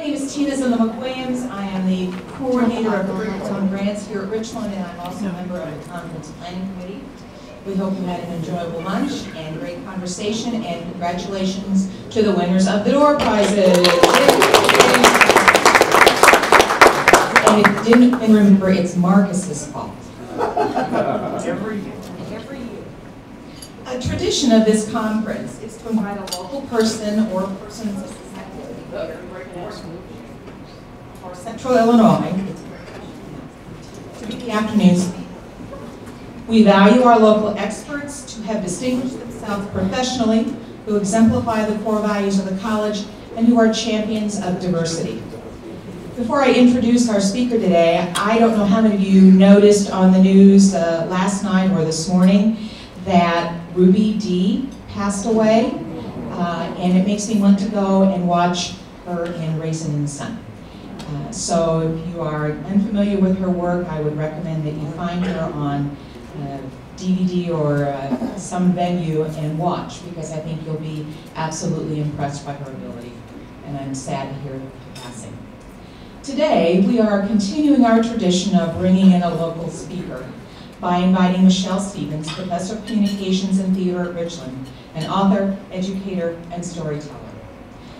name is Tina Zimmer-McWilliams. I am the coordinator of curriculum grants here at Richland, and I'm also a member of the conference planning committee. We hope you had an enjoyable lunch and great conversation, and congratulations to the winners of the door prizes. And if you didn't remember, it's Marcus's fault. Every year. A tradition of this conference is to invite a local person or persons or Central Illinois to be the afternoon speaker. We value our local experts who have distinguished themselves professionally, who exemplify the core values of the college, and who are champions of diversity. Before I introduce our speaker today, I don't know how many of you noticed on the news last night or this morning that Ruby Dee passed away, and it makes me want to go and watch her in Raisin in the Sun. So if you are unfamiliar with her work, I would recommend that you find her on DVD or some venue and watch, because I think you'll be absolutely impressed by her ability, and I'm sad to hear her passing. Today, we are continuing our tradition of bringing in a local speaker by inviting Michelle Stevens, Professor of Communications and Theater at Richland, an author, educator, and storyteller.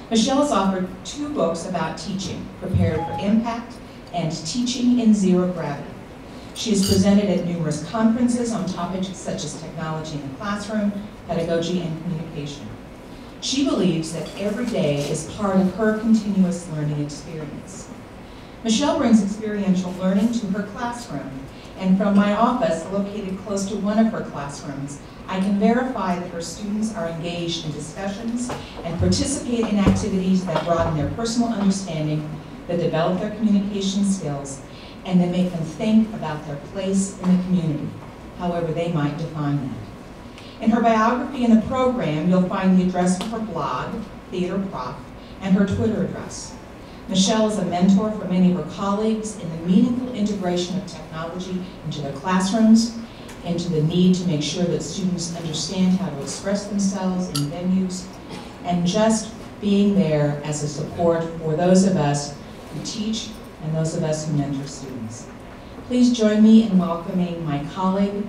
Michelle has authored 2 books about teaching, Prepared for Impact and Teaching in Zero Gravity. She has presented at numerous conferences on topics such as technology in the classroom, pedagogy, and communication. She believes that every day is part of her continuous learning experience. Michelle brings experiential learning to her classroom, and from my office, located close to one of her classrooms, I can verify that her students are engaged in discussions and participate in activities that broaden their personal understanding, that develop their communication skills, and that make them think about their place in the community, however they might define that. In her biography in the program, you'll find the address for her blog, Theater Prof, and her Twitter address. Michelle is a mentor for many of her colleagues in the meaningful integration of technology into their classrooms, into the need to make sure that students understand how to express themselves in venues, and just being there as a support for those of us who teach and those of us who mentor students. Please join me in welcoming my colleague,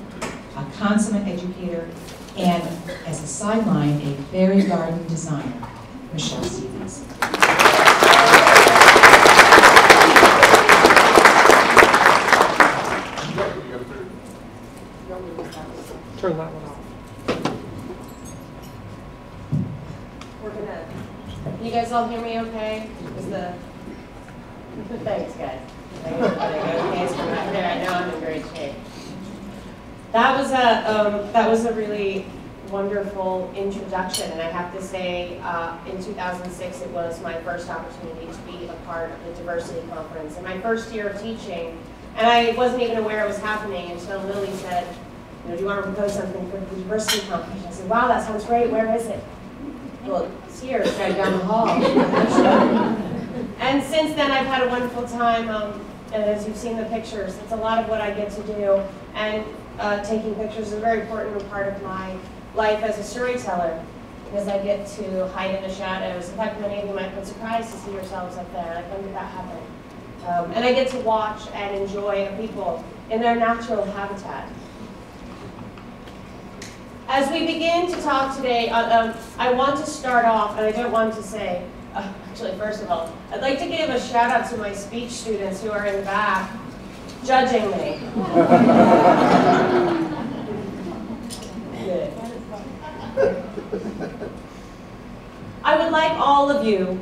a consummate educator, and as a sideline, a fairy garden designer, Michelle Stevens. Turn that one off. We're gonna. Can you guys all hear me okay? Thanks, guys. Okay, so right there, I know I'm in great shape. That was a really wonderful introduction, and I have to say, in 2006, it was my first opportunity to be a part of the diversity conference. In my first year of teaching, and I wasn't even aware it was happening until Lily said, do you want to propose something for the diversity conference? I said, wow, that sounds great. Where is it? Well, it's here. It's right down the hall. And since then, I've had a wonderful time. And as you've seen the pictures, it's a lot of what I get to do. And taking pictures is a very important part of my life as a storyteller, because I get to hide in the shadows. In fact, many of you might be surprised to see yourselves up there. Like, when did that happen? And I get to watch and enjoy the people in their natural habitat. As we begin to talk today, I want to start off, and I don't want to say, actually, first of all, I'd like to give a shout out to my speech students who are in the back judging me. Good. I would like all of you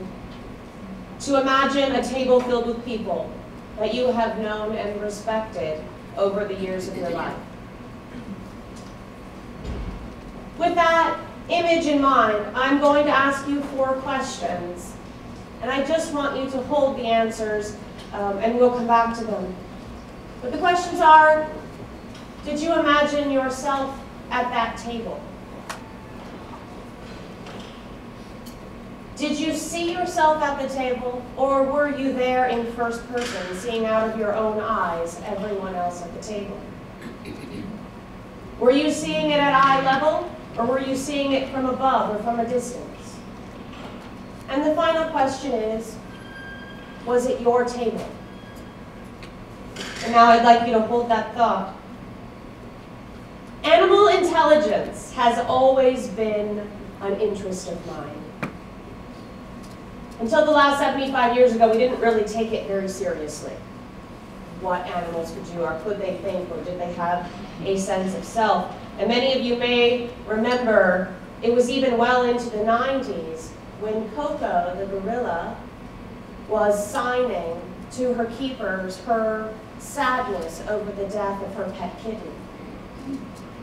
to imagine a table filled with people that you have known and respected over the years of your life. With that image in mind, I'm going to ask you 4 questions, and I just want you to hold the answers, and we'll come back to them. But the questions are, did you imagine yourself at that table? Did you see yourself at the table, or were you there in first person, seeing out of your own eyes everyone else at the table? Were you seeing it at eye level, or were you seeing it from above or from a distance? And the final question is, was at your table? And now I'd like you to hold that thought. Animal intelligence has always been an interest of mine. Until the last 75 years ago, we didn't really take it very seriously. What animals could do, or could they think, or did they have a sense of self? And many of you may remember, it was even well into the 90s when Coco, the gorilla, was signing to her keepers her sadness over the death of her pet kitten.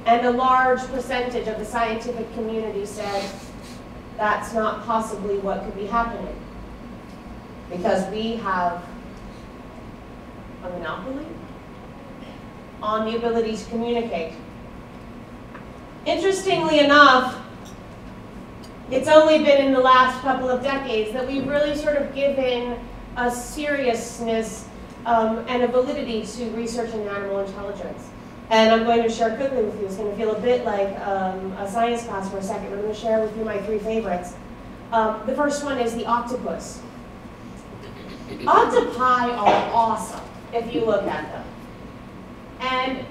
And a large percentage of the scientific community said, that's not possibly what could be happening. Because we have a monopoly on the ability to communicate. Interestingly enough, it's only been in the last couple of decades that we've really sort of given a seriousness and a validity to research in animal intelligence. And I'm going to share quickly with you. It's going to feel a bit like a science class for a second. I'm going to share with you my 3 favorites. The first one is the octopus. Octopi are awesome if you look at them. And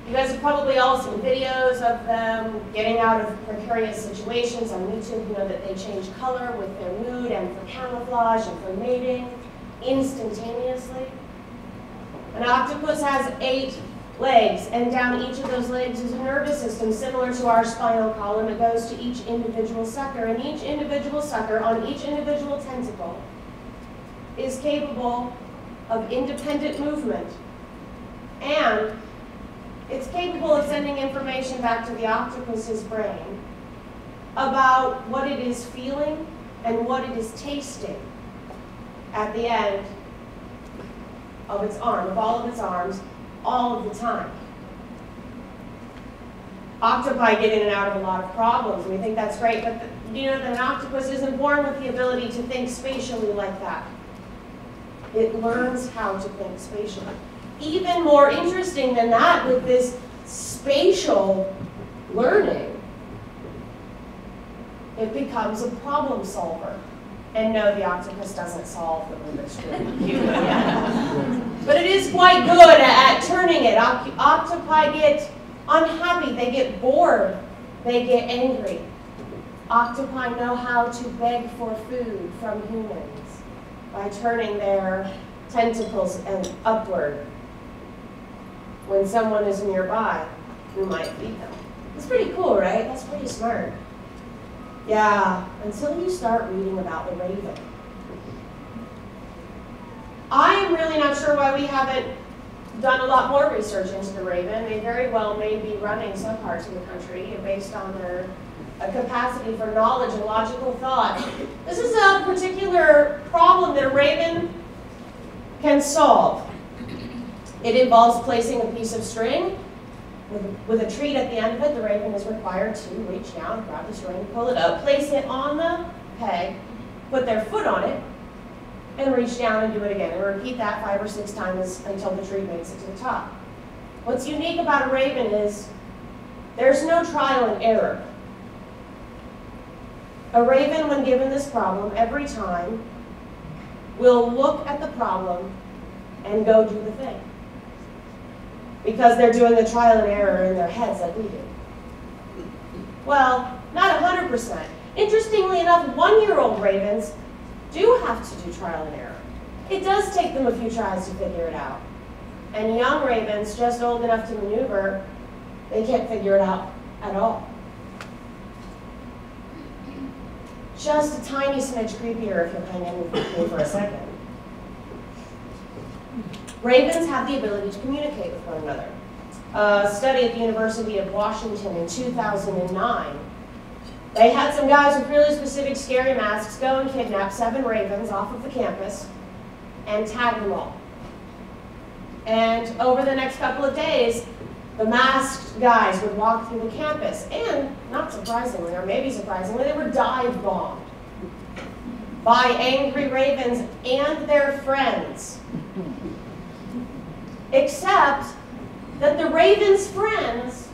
you guys have probably all seen videos of them getting out of precarious situations on YouTube. You know that they change color with their mood and for camouflage and for mating instantaneously. An octopus has 8 legs, and down each of those legs is a nervous system similar to our spinal column. It goes to each individual sucker, and each individual sucker on each individual tentacle is capable of independent movement, and it's capable of sending information back to the octopus's brain about what it is feeling and what it is tasting at the end of its arm, of all of its arms, all of the time. Octopi get in and out of a lot of problems, and we think that's great, but you know that an octopus isn't born with the ability to think spatially like that. It learns how to think spatially. Even more interesting than that, with this spatial learning, it becomes a problem solver. And no, the octopus doesn't solve the Rubik's Cube yet. But it is quite good at turning it. Octopi get unhappy, they get bored, they get angry. Octopi know how to beg for food from humans by turning their tentacles upward when someone is nearby who might feed them. It's pretty cool, right? That's pretty smart. Yeah, until you start reading about the raven. I am really not sure why we haven't done a lot more research into the raven. They very well may be running some parts of the country based on their capacity for knowledge and logical thought. This is a particular problem that a raven can solve. It involves placing a piece of string with a treat at the end of it. The raven is required to reach down, grab the string, pull it up, place it on the peg, put their foot on it, and reach down and do it again. And repeat that 5 or 6 times until the treat makes it to the top. What's unique about a raven is there's no trial and error. A raven, when given this problem, every time will look at the problem and go do the thing. Because they're doing the trial and error in their heads like we do. Well, not 100%. Interestingly enough, 1-year-old ravens do have to do trial and error. It does take them a few tries to figure it out. And young ravens, just old enough to maneuver, they can't figure it out at all. Just a tiny smidge creepier if you'll hang in with me for a second. Ravens have the ability to communicate with one another. A study at the University of Washington in 2009, they had some guys with really specific scary masks go and kidnap 7 ravens off of the campus and tag them all. And over the next couple of days, the masked guys would walk through the campus, and not surprisingly, or maybe surprisingly, they were dive bombed by angry ravens and their friends. Except that the ravens' friends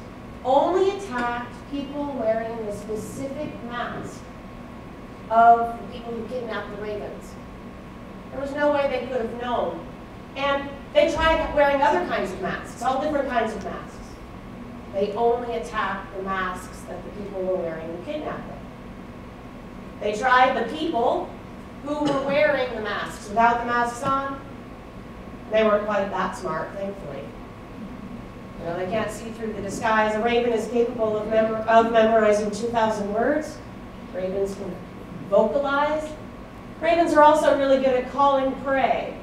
only attacked people wearing the specific mask of the people who kidnapped the ravens. There was no way they could have known. And they tried wearing other kinds of masks, all different kinds of masks. They only attacked the masks that the people were wearing to kidnap them. They tried the people who were wearing the masks without the masks on. They weren't quite that smart, thankfully. You know, they can't see through the disguise. A raven is capable of memorizing 2,000 words. Ravens can vocalize. Ravens are also really good at calling prey,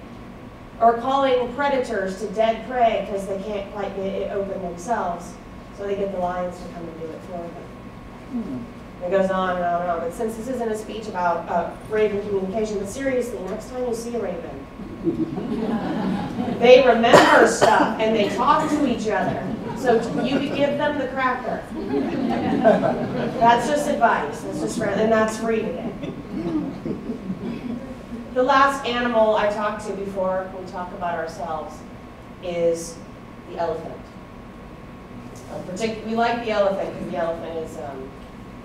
or calling predators to dead prey because they can't quite get it open themselves. So they get the lions to come and do it for them. It goes on and on and on. But since this isn't a speech about raven communication, but seriously, next time you see a raven, they remember stuff and they talk to each other. So you could give them the cracker. That's just advice. That's just and that's free today. The last animal I talked to before we talk about ourselves is the elephant. We like the elephant because the elephant is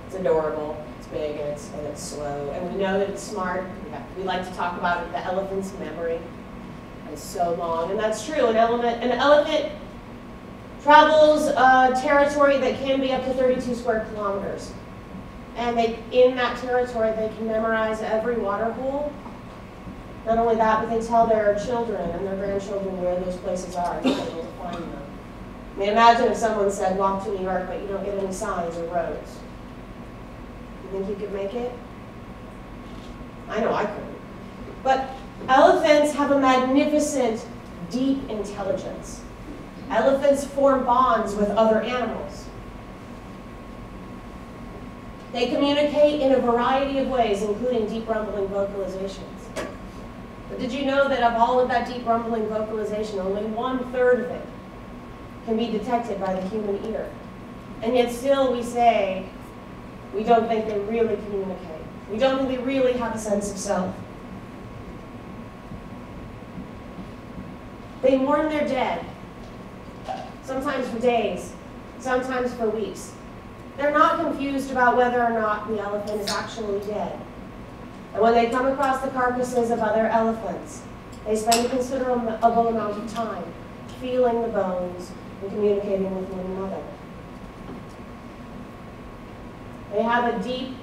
it's adorable, it's big, and it's slow, and we know that it's smart. We like to talk about it, the elephant's memory. It's so long, and that's true. An elephant travels a territory that can be up to 32 square kilometers, and in that territory they can memorize every water hole. Not only that, but they tell their children and their grandchildren where those places are to be able to find them. I mean, imagine if someone said, walk to New York, but you don't get any signs or roads. You think you could make it? I know I couldn't. But elephants have a magnificent, deep intelligence. Elephants form bonds with other animals. They communicate in a variety of ways, including deep rumbling vocalizations. But did you know that of all of that deep rumbling vocalization, only 1/3 of it can be detected by the human ear? And yet still we say we don't think they really communicate. We don't think they really have a sense of self. They mourn their dead, sometimes for days, sometimes for weeks. They're not confused about whether or not the elephant is actually dead. And when they come across the carcasses of other elephants, they spend a considerable amount of time feeling the bones and communicating with one another. They have a deep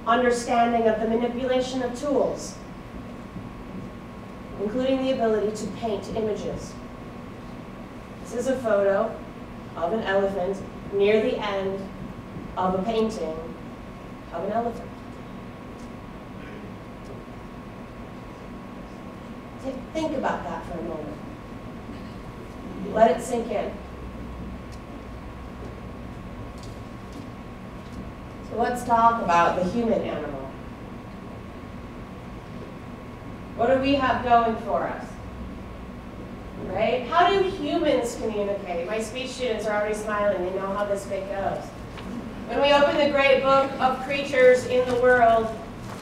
understanding of the manipulation of tools, including the ability to paint images. This is a photo of an elephant near the end of a painting of an elephant. Think about that for a moment. Let it sink in. So let's talk about the human animal. What do we have going for us? Right? How do humans communicate? My speech students are already smiling. They know how this bit goes. When we open the great book of creatures in the world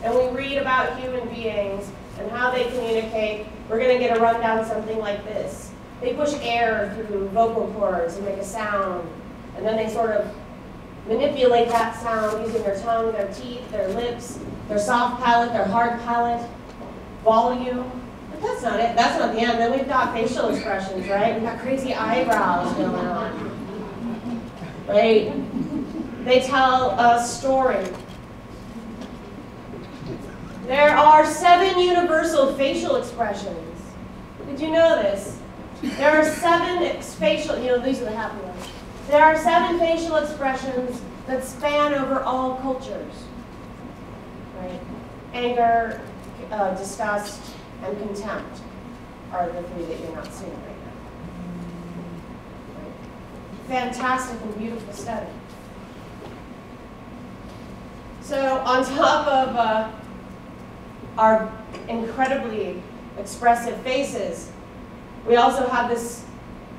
and we read about human beings and how they communicate, we're going to get a rundown something like this. They push air through vocal cords and make a sound, and then they sort of manipulate that sound using their tongue, their teeth, their lips, their soft palate, their hard palate, volume. But that's not it. That's not the end. Then we've got facial expressions, right? We've got crazy eyebrows going on, right? They tell a story. There are 7 universal facial expressions. Did you know this? There are 7 facial, these are the happy ones. There are 7 facial expressions that span over all cultures. Right? Anger, disgust, and contempt are the 3 that you're not seeing right now. Right? Fantastic and beautiful study. So on top of our incredibly expressive faces, we also have this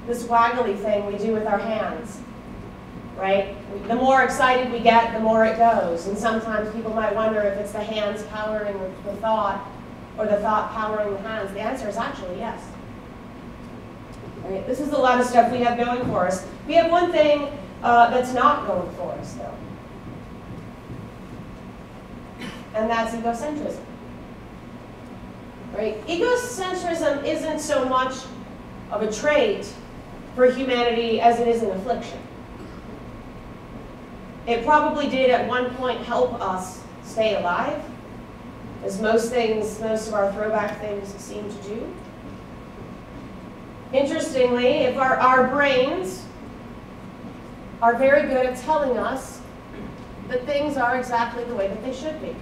waggly thing we do with our hands, right? The more excited we get, the more it goes. And sometimes people might wonder if it's the hands powering the thought or the thought powering the hands. The answer is actually yes. Right? This is a lot of stuff we have going for us. We have one thing that's not going for us, though. And that's egocentrism. right? Egocentrism isn't so much of a trait for humanity as it is an affliction. It probably did at one point help us stay alive, as most of our throwback things seem to do. Interestingly, if our brains are very good at telling us that things are exactly the way that they should be.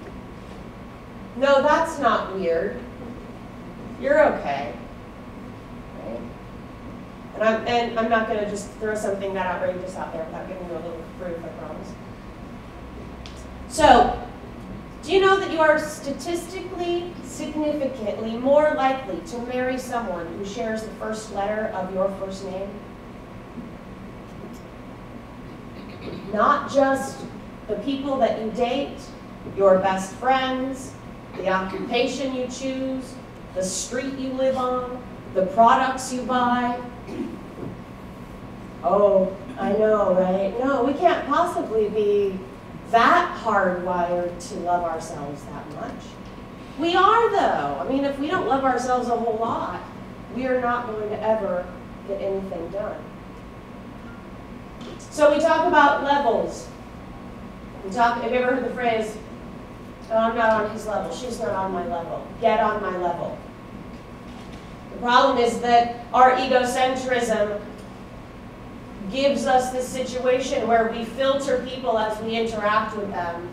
No, that's not weird. You're okay. Right? And I'm not going to just throw something that outrageous out there without giving you a little proof, I promise. So, do you know that you are statistically significantly more likely to marry someone who shares the first letter of your first name? Not just the people that you date, your best friends, the occupation you choose, the street you live on, the products you buy. Oh, I know, right? No, we can't possibly be that hardwired to love ourselves that much. We are, though. I mean, if we don't love ourselves a whole lot, we are not going to ever get anything done. So we talk about levels. Have you ever heard the phrase, oh, I'm not on his level, she's not on my level, get on my level? The problem is that our egocentrism gives us this situation where we filter people as we interact with them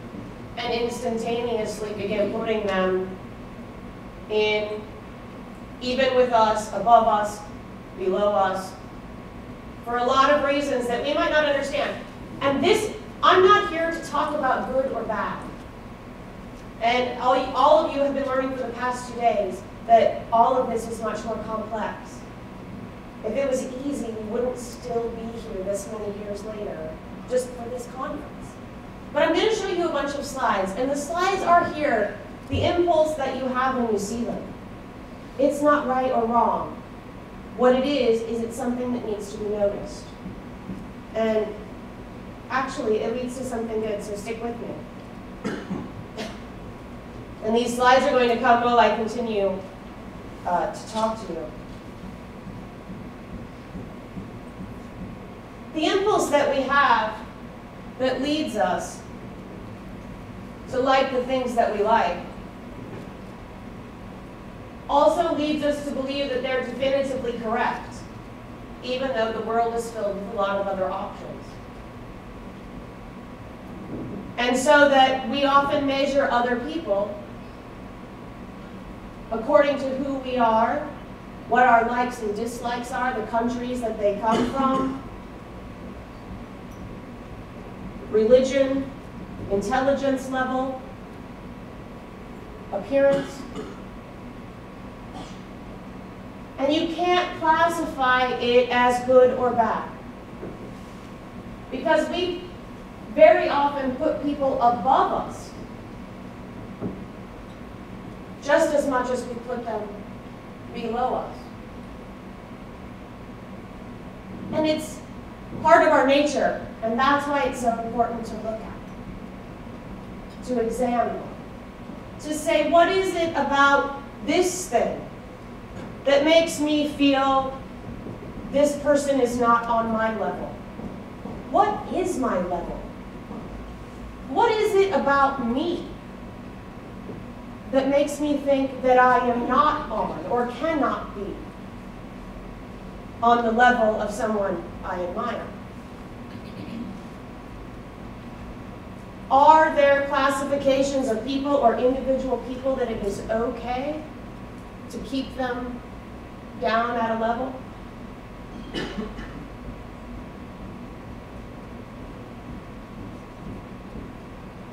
and instantaneously begin putting them in, even with us, above us, below us, for a lot of reasons that we might not understand. And this, I'm not here to talk about good or bad. And all of you have been learning for the past 2 days that all of this is much more complex. If it was easy, we wouldn't still be here this many years later, just for this conference. But I'm going to show you a bunch of slides, and the slides are here, the impulse that you have when you see them. It's not right or wrong. What it is it's something that needs to be noticed. And actually, it leads to something good, so stick with me. And these slides are going to come while I continue to talk to you. The impulse that we have that leads us to like the things that we like also leads us to believe that they're definitively correct, even though the world is filled with a lot of other options. And so that we often measure other people according to who we are, what our likes and dislikes are, the countries that they come from, religion, intelligence level, appearance. And you can't classify it as good or bad. Because we very often put people above us just as much as we put them below us. And it's part of our nature, and that's why it's so important to look at, to examine, to say, what is it about this thing that makes me feel this person is not on my level? What is my level? What is it about me that makes me think that I am not on or cannot be on the level of someone I admire? Are there classifications of people or individual people that it is okay to keep them down at a level?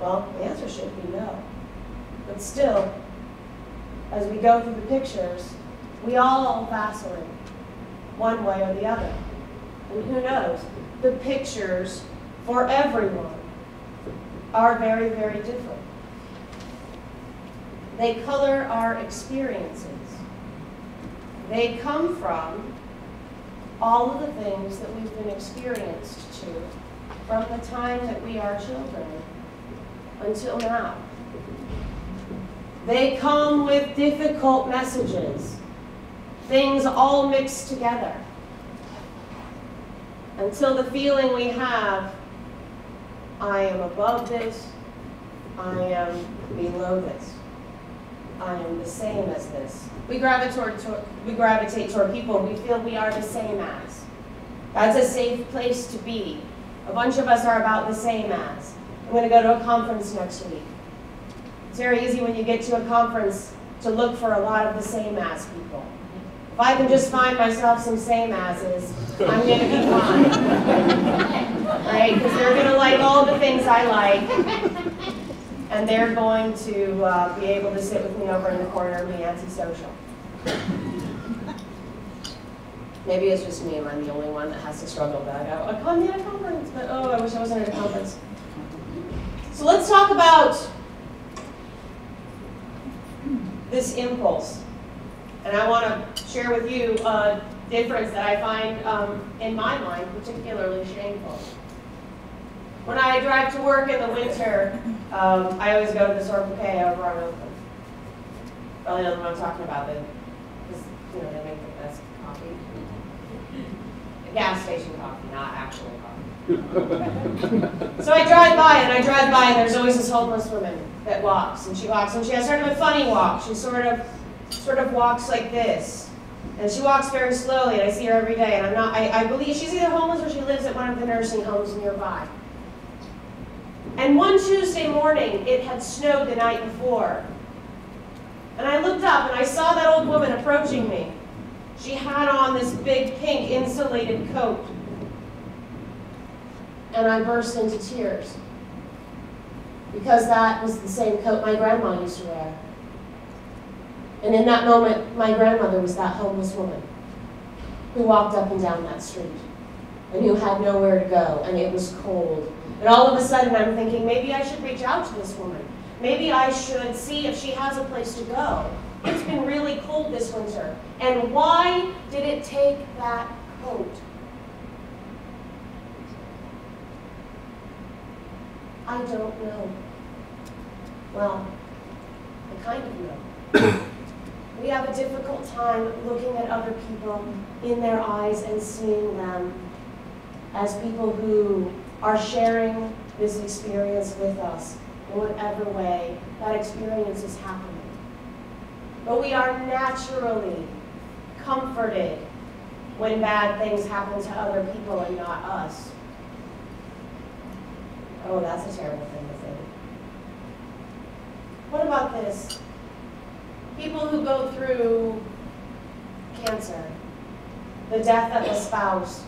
Well, the answer should be no. But still, as we go through the pictures, we all vacillate one way or the other. And who knows? The pictures for everyone are very, very different. They color our experiences. They come from all of the things that we've been experienced to from the time that we are children until now. They come with difficult messages, things all mixed together, until the feeling we have, I am above this, I am below this, I am the same as this. We gravitate toward people we feel we are the same as. That's a safe place to be. A bunch of us are about the same as. I'm going to go to a conference next week. It's very easy when you get to a conference to look for a lot of the same as people. If I can just find myself some same asses, I'm going to be fine. Right? Because they're going to like all the things I like. And they're going to be able to sit with me over in the corner and be antisocial. Maybe it's just me and I'm the only one that has to struggle that out. I come to a conference, but oh, I wish I wasn't at a conference. So let's talk about this impulse. And I want to share with you a difference that I find in my mind particularly shameful. When I drive to work in the winter, I always go to the Circle K over on Oakland. Probably know what I'm talking about, because you know, they make the best coffee. A gas station coffee, not actual coffee. So I drive by, and there's always this homeless woman that walks, and she has sort of a funny walk. She sort of walks like this. And she walks very slowly, and I see her every day, and I believe she's either homeless or she lives at one of the nursing homes nearby. And one Tuesday morning, it had snowed the night before. And I looked up and I saw that old woman approaching me. She had on this big pink insulated coat. And I burst into tears. Because that was the same coat my grandma used to wear. And in that moment, my grandmother was that homeless woman who walked up and down that street and who had nowhere to go, and it was cold. And all of a sudden I'm thinking, maybe I should reach out to this woman. Maybe I should see if she has a place to go. It's been really cold this winter. And why did it take that coat? I don't know. Well, I kind of know. We have a difficult time looking at other people in their eyes and seeing them as people who are sharing this experience with us in whatever way that experience is happening. But we are naturally comforted when bad things happen to other people and not us. Oh, that's a terrible thing to think. What about this? People who go through cancer, the death of a spouse,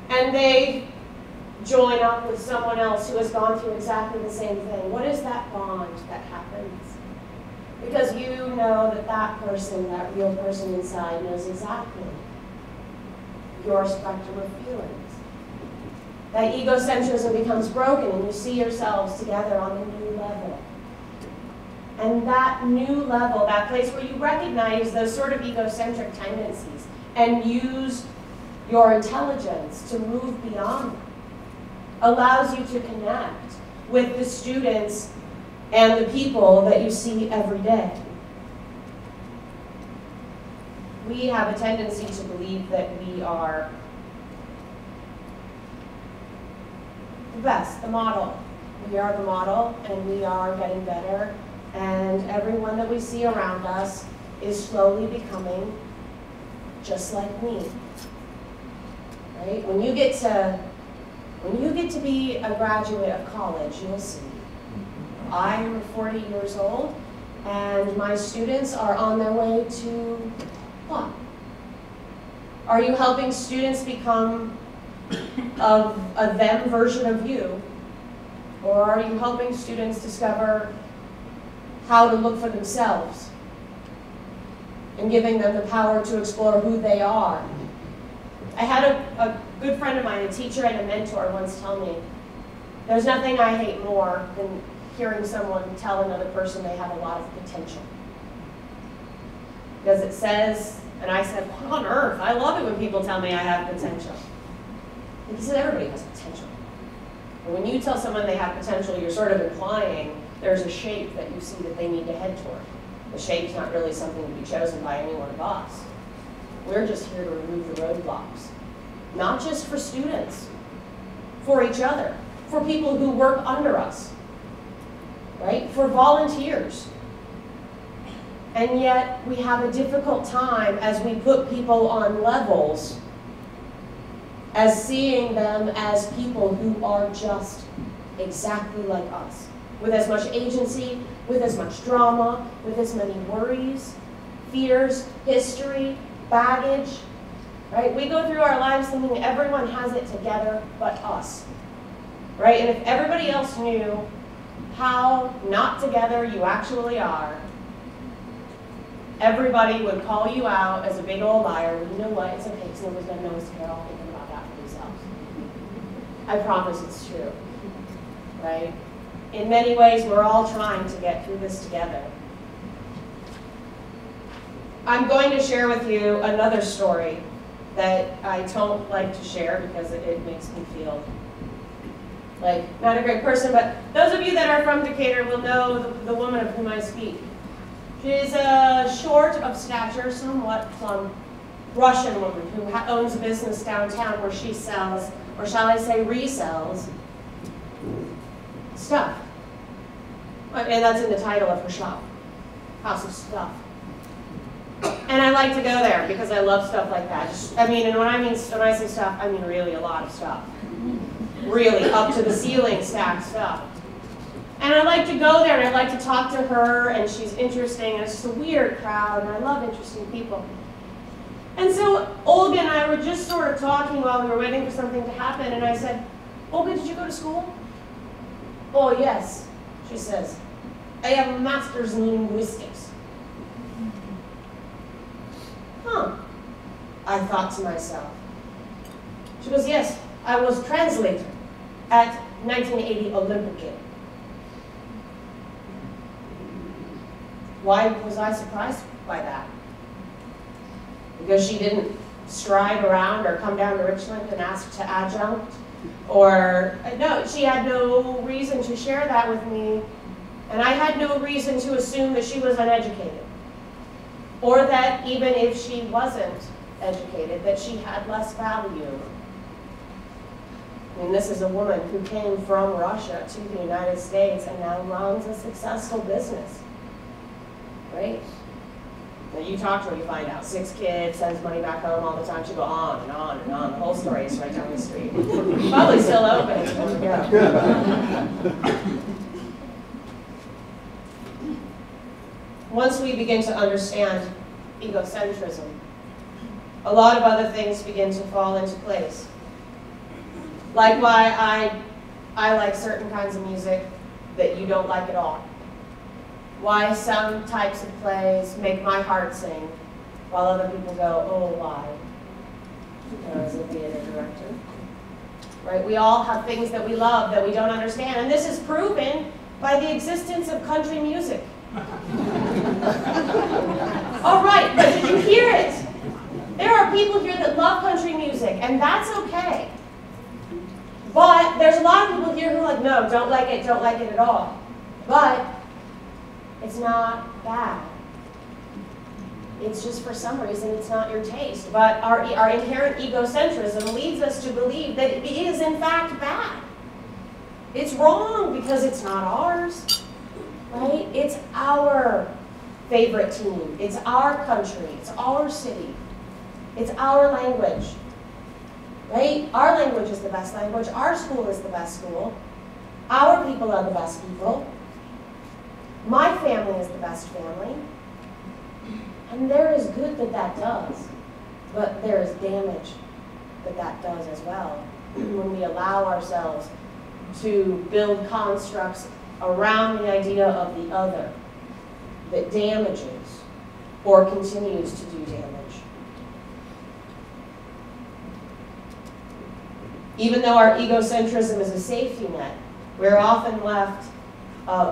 and they join up with someone else who has gone through exactly the same thing. What is that bond that happens? Because you know that that person, that real person inside, knows exactly your spectrum of feelings. That egocentrism becomes broken and you see yourselves together on a new level. And that new level, that place where you recognize those sort of egocentric tendencies and use your intelligence to move beyond them, allows you to connect with the students and the people that you see every day. We have a tendency to believe that we are the best, the model. We are the model, and we are getting better, and everyone that we see around us is slowly becoming just like me. Right? When you get to be a graduate of college, you'll see. I'm 40 years old, and my students are on their way to what? Are you helping students become a them version of you? Or are you helping students discover how to look for themselves and giving them the power to explore who they are? I had a good friend of mine, a teacher and a mentor, once tell me, there's nothing I hate more than hearing someone tell another person they have a lot of potential. Because it says, and I said, what on earth? I love it when people tell me I have potential. And he said, everybody has potential. And when you tell someone they have potential, you're sort of implying there's a shape that you see that they need to head toward. The shape's not really something to be chosen by any one of us. We're just here to remove the roadblocks. Not just for students, for each other, for people who work under us, right? For volunteers. And yet we have a difficult time as we put people on levels as seeing them as people who are just exactly like us, with as much agency, with as much drama, with as many worries, fears, history, baggage, right? We go through our lives thinking everyone has it together but us, right? And if everybody else knew how not together you actually are, everybody would call you out as a big old liar. You know what? It's okay because nobody's going to notice. They're all thinking about that for themselves. I promise it's true, right? In many ways, we're all trying to get through this together. I'm going to share with you another story that I don't like to share because it makes me feel like not a great person, but those of you that are from Decatur will know the woman of whom I speak. She's a short of stature, somewhat plump Russian woman who owns a business downtown where she sells, or shall I say resells, stuff. And that's in the title of her shop, House of Stuff. And I like to go there because I love stuff like that. And when I say stuff, I mean really a lot of stuff. Really, up to the ceiling stacked stuff. And I like to go there and I like to talk to her, and she's interesting, and it's just a weird crowd, and I love interesting people. And so Olga and I were just sort of talking while we were waiting for something to happen, and I said, Olga, did you go to school? Oh, yes, she says. I have a master's in linguistics. Huh, I thought to myself. She goes, yes, I was translator at 1980 Olympic Games. Why was I surprised by that? Because she didn't stride around or come down to Richland and ask to adjunct? Or, no, she had no reason to share that with me, and I had no reason to assume that she was uneducated. Or that even if she wasn't educated, that she had less value. I mean, this is a woman who came from Russia to the United States and now runs a successful business. Right? Now you talk to her, you find out 6 kids, sends money back home all the time. She go on and on and on. The whole story is right down the street. Probably still open. It's going to go. Once we begin to understand egocentrism, a lot of other things begin to fall into place. Like why I like certain kinds of music that you don't like at all. Why some types of plays make my heart sing, while other people go, oh, why? As a theater director. Right? We all have things that we love that we don't understand, and this is proven by the existence of country music. All right, but did you hear it? There are people here that love country music, and that's okay. But there's a lot of people here who are like, no, don't like it at all. But it's not bad. It's just for some reason it's not your taste. But our inherent egocentrism leads us to believe that it is in fact bad. It's wrong because it's not ours, right? It's our favorite team. It's our country. It's our city. It's our language, right? Our language is the best language. Our school is the best school. Our people are the best people. My family is the best family. And there is good that that does, but there is damage that that does as well when we allow ourselves to build constructs around the idea of the other that damages or continues to do damage. Even though our egocentrism is a safety net, we're often left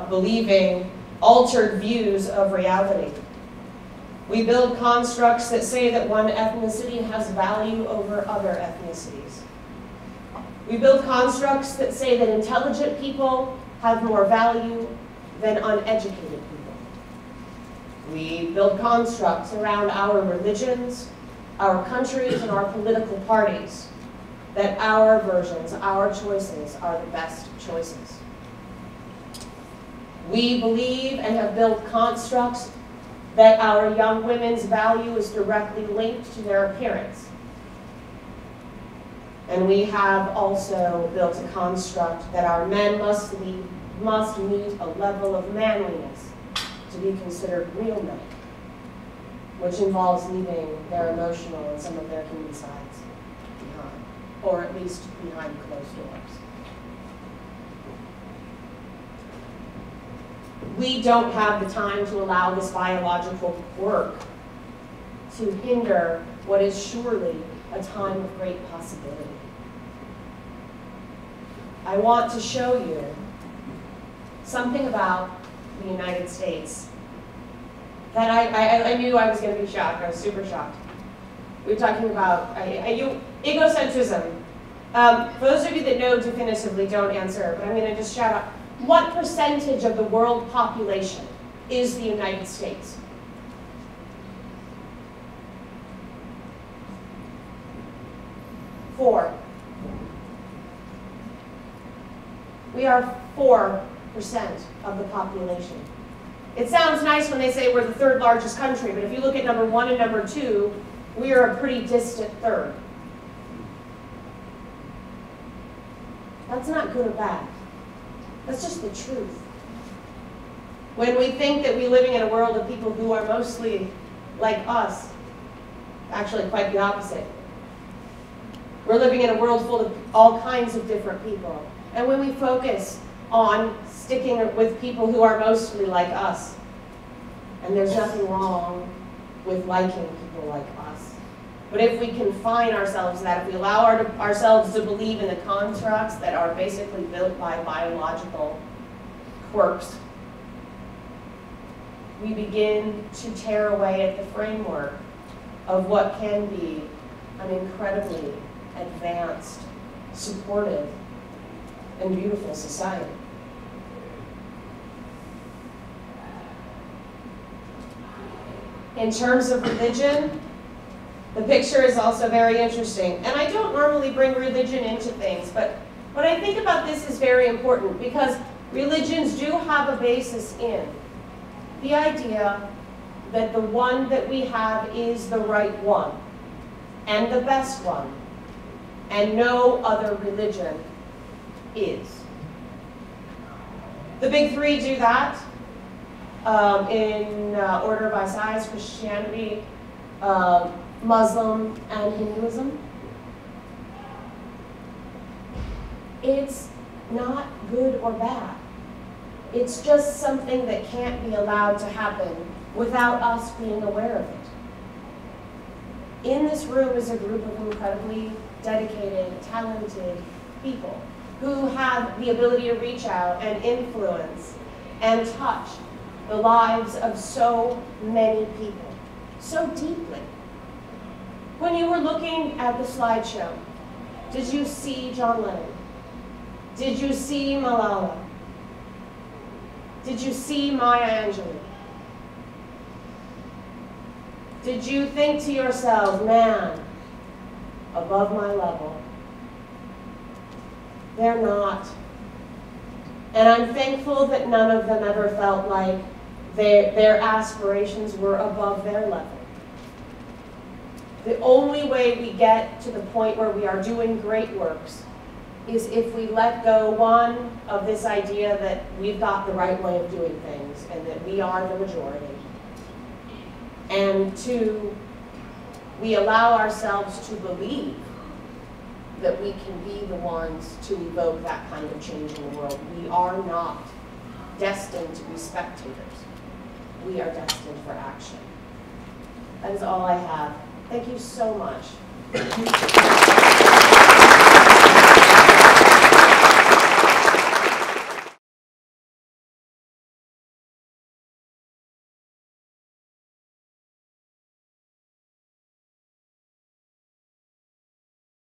believing altered views of reality. We build constructs that say that one ethnicity has value over other ethnicities. We build constructs that say that intelligent people have more value than uneducated people. We build constructs around our religions, our countries, and our political parties, that our versions, our choices, are the best choices. We believe and have built constructs that our young women's value is directly linked to their appearance. And we have also built a construct that our men must meet a level of manliness to be considered real men, which involves leaving their emotional and some of their human sides behind, or at least behind closed doors. We don't have the time to allow this biological work to hinder what is surely a time of great possibility. I want to show you something about the United States that I knew I was going to be shocked. I was super shocked. We were talking about egocentrism. For those of you that know definitively, don't answer, but I'm going to just shout out. What percentage of the world population is the United States? Four. We are 4% of the population. It sounds nice when they say we're the third largest country, but if you look at number 1 and number 2, we are a pretty distant third. That's not good or bad. That's just the truth. When we think that we're living in a world of people who are mostly like us, actually quite the opposite. We're living in a world full of all kinds of different people. And when we focus on sticking with people who are mostly like us, and there's nothing wrong with liking people like us, but if we confine ourselves to that, if we allow ourselves to believe in the constructs that are basically built by biological quirks, we begin to tear away at the framework of what can be an incredibly advanced, supportive, and beautiful society. In terms of religion, the picture is also very interesting. And I don't normally bring religion into things, but what I think about this is very important because religions do have a basis in the idea that the one that we have is the right one and the best one, and no other religion is. The big three do that in order by size: Christianity, Muslim, and Hinduism. It's not good or bad. It's just something that can't be allowed to happen without us being aware of it. In this room is a group of incredibly dedicated, talented people who have the ability to reach out and influence and touch the lives of so many people, so deeply. When you were looking at the slideshow, did you see John Lennon? Did you see Malala? Did you see Maya Angelou? Did you think to yourself, man, above my level? They're not. And I'm thankful that none of them ever felt like their aspirations were above their level. The only way we get to the point where we are doing great works is if we let go, one, of this idea that we've got the right way of doing things and that we are the majority. And two, we allow ourselves to believe that we can be the ones to evoke that kind of change in the world. We are not destined to be spectators. We are destined for action. That is all I have. Thank you so much.